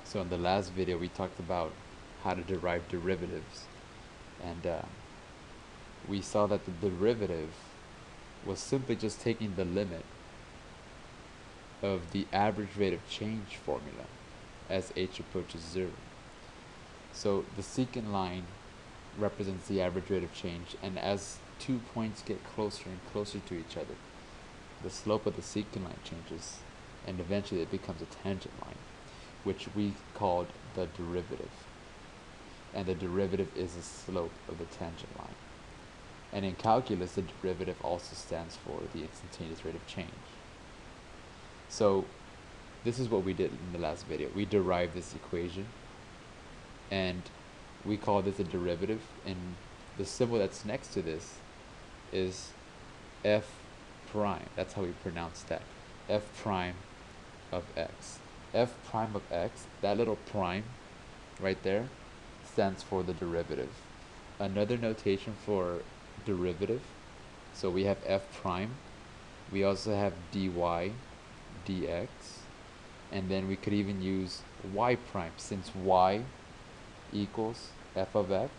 So in the last video we talked about how to derive derivatives, and we saw that the derivative was simply just taking the limit of the average rate of change formula as h approaches 0. So the secant line represents the average rate of change, and as 2 points get closer and closer to each other, the slope of the secant line changes, and eventually it becomes a tangent line, which we called the derivative. And the derivative is the slope of the tangent line. And in calculus, the derivative also stands for the instantaneous rate of change. So this is what we did in the last video. We derived this equation, and we call this a derivative, and the symbol that's next to this is f prime. That's how we pronounce that. F prime of x. F prime of x, that little prime right there, stands for the derivative. Another notation for derivative, so we have f prime, we also have dy dx, and then we could even use y prime, since y equals f of x,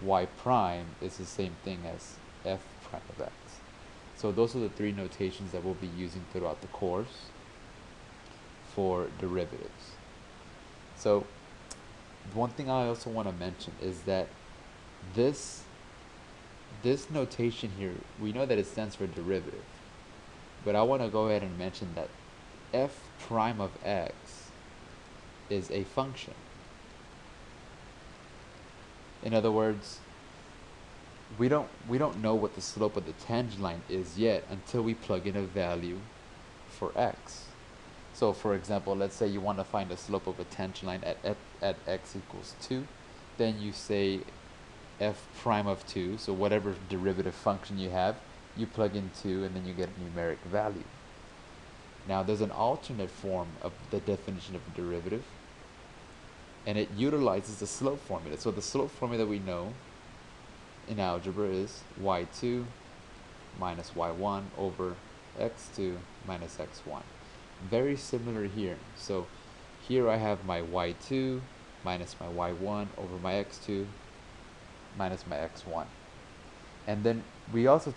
y prime is the same thing as f prime of x. So those are the three notations that we'll be using throughout the course for derivatives. So one thing I also want to mention is that this notation here, we know that it stands for derivative, but I want to go ahead and mention that f prime of x is a function. In other words, we don't know what the slope of the tangent line is yet until we plug in a value for x. So for example, let's say you want to find the slope of a tangent line at x equals 2, then you say f prime of 2, so whatever derivative function you have, you plug in 2 and then you get a numeric value. Now there's an alternate form of the definition of a derivative, and it utilizes the slope formula. So the slope formula we know in algebra is y2 minus y1 over x2 minus x1. Very similar here. So here I have my y2 minus my y1 over my x2 minus my x1. And then we also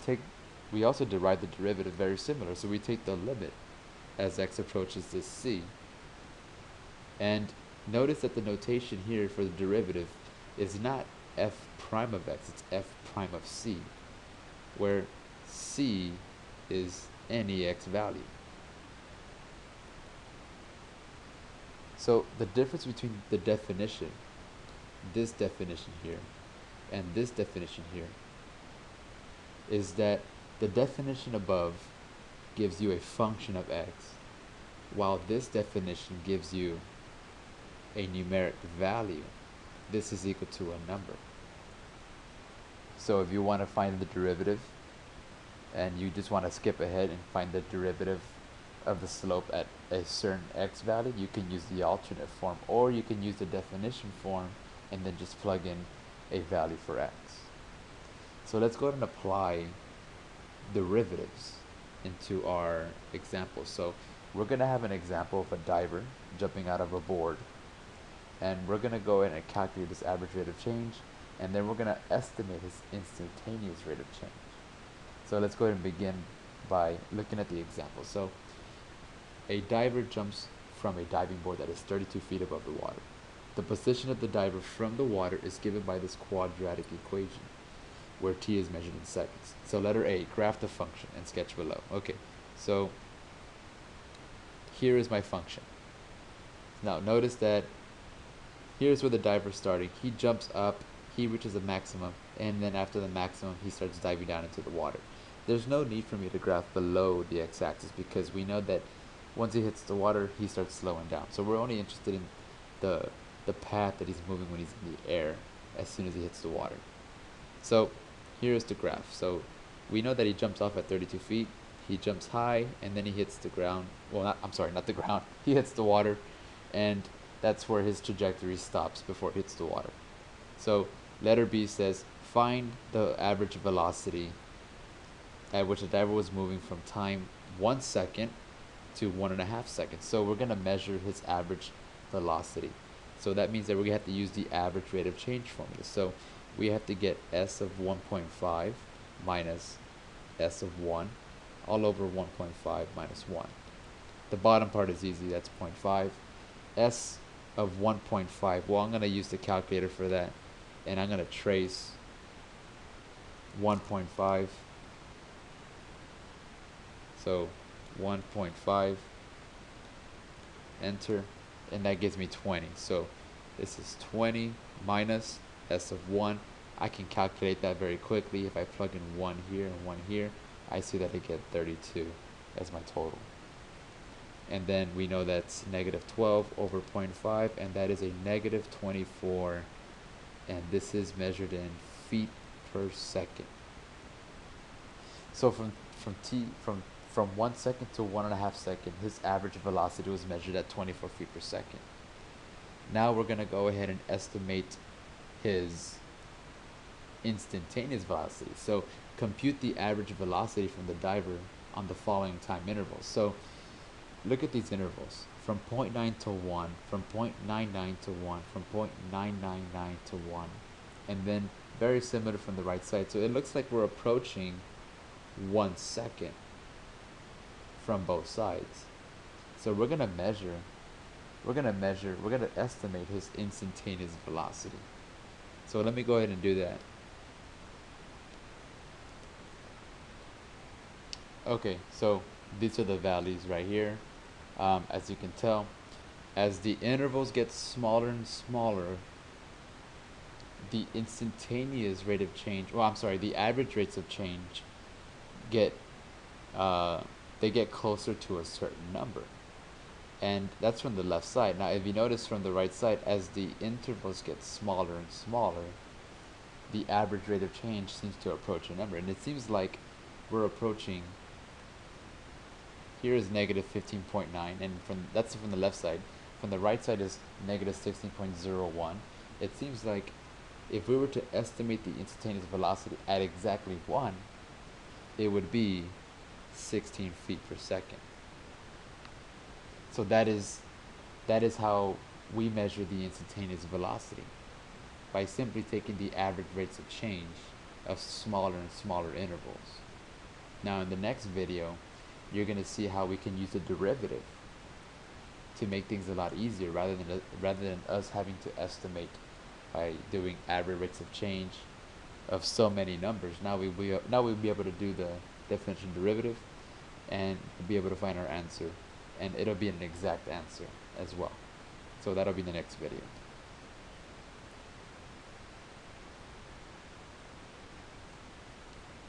derive the derivative very similar. So we take the limit as x approaches this c. And notice that the notation here for the derivative is not f prime of x, it's f prime of c, where c is any x value. So the difference between the definition, this definition here, and this definition here, is that the definition above gives you a function of x, while this definition gives you a numeric value. This is equal to a number. So if you want to find the derivative, and you just want to skip ahead and find the derivative of the slope at a certain x value, you can use the alternate form, or you can use the definition form and then just plug in a value for x. So let's go ahead and apply derivatives into our example. So we're going to have an example of a diver jumping out of a board, and we're going to go ahead and calculate this average rate of change, and then we're going to estimate his instantaneous rate of change. So let's go ahead and begin by looking at the example. So a diver jumps from a diving board that is 32 feet above the water. The position of the diver from the water is given by this quadratic equation, where t is measured in seconds. So letter A, graph the function and sketch below. Okay, so here is my function. Now notice that here's where the diver's starting. He jumps up, he reaches a maximum, and then after the maximum he starts diving down into the water. There's no need for me to graph below the x-axis, because we know that once he hits the water he starts slowing down. So we're only interested in the path that he's moving when he's in the air as soon as he hits the water. So here's the graph. So we know that he jumps off at 32 feet, he jumps high, and then he hits the ground. Well, not the ground. He hits the water, and that's where his trajectory stops before it hits the water. So letter B says find the average velocity at which the diver was moving from time 1 second to 1.5 seconds. So we're going to measure his average velocity. So that means that we're going to have to use the average rate of change formula. So we have to get s of 1.5 minus s of 1 all over 1.5 minus 1. The bottom part is easy, that's 0.5. S of 1.5, well, I'm going to use the calculator for that, and I'm going to trace 1.5. So 1.5, enter, and that gives me 20. So this is 20 minus s of 1. I can calculate that very quickly. If I plug in 1 here and 1 here, I see that I get 32 as my total. And then we know that's negative 12 over 0.5, and that is a negative 24, and this is measured in feet per second. So from 1 second to 1.5 seconds, his average velocity was measured at 24 feet per second. Now we're going to go ahead and estimate his instantaneous velocity. So compute the average velocity from the diver on the following time intervals. So look at these intervals, from 0.9 to 1, from 0.99 to 1, from 0.999 to 1, and then very similar from the right side. So it looks like we're approaching 1 second from both sides. So we're going to estimate his instantaneous velocity. So let me go ahead and do that. Okay, so these are the values right here. As you can tell, as the intervals get smaller and smaller, the instantaneous rate of change, the average rates of change get closer to a certain number. And that's from the left side. Now if you notice from the right side, as the intervals get smaller and smaller, the average rate of change seems to approach a number. And it seems like we're approaching, here is negative 15.9, and that's from the left side. From the right side is negative 16.01. It seems like if we were to estimate the instantaneous velocity at exactly 1, it would be 16 feet per second. So that is how we measure the instantaneous velocity, by simply taking the average rates of change of smaller and smaller intervals. Now in the next video, you're going to see how we can use the derivative to make things a lot easier, rather than us having to estimate by doing average rates of change of so many numbers. Now we'll be able to do the definition derivative and be able to find our answer, and it'll be an exact answer as well. So that'll be the next video.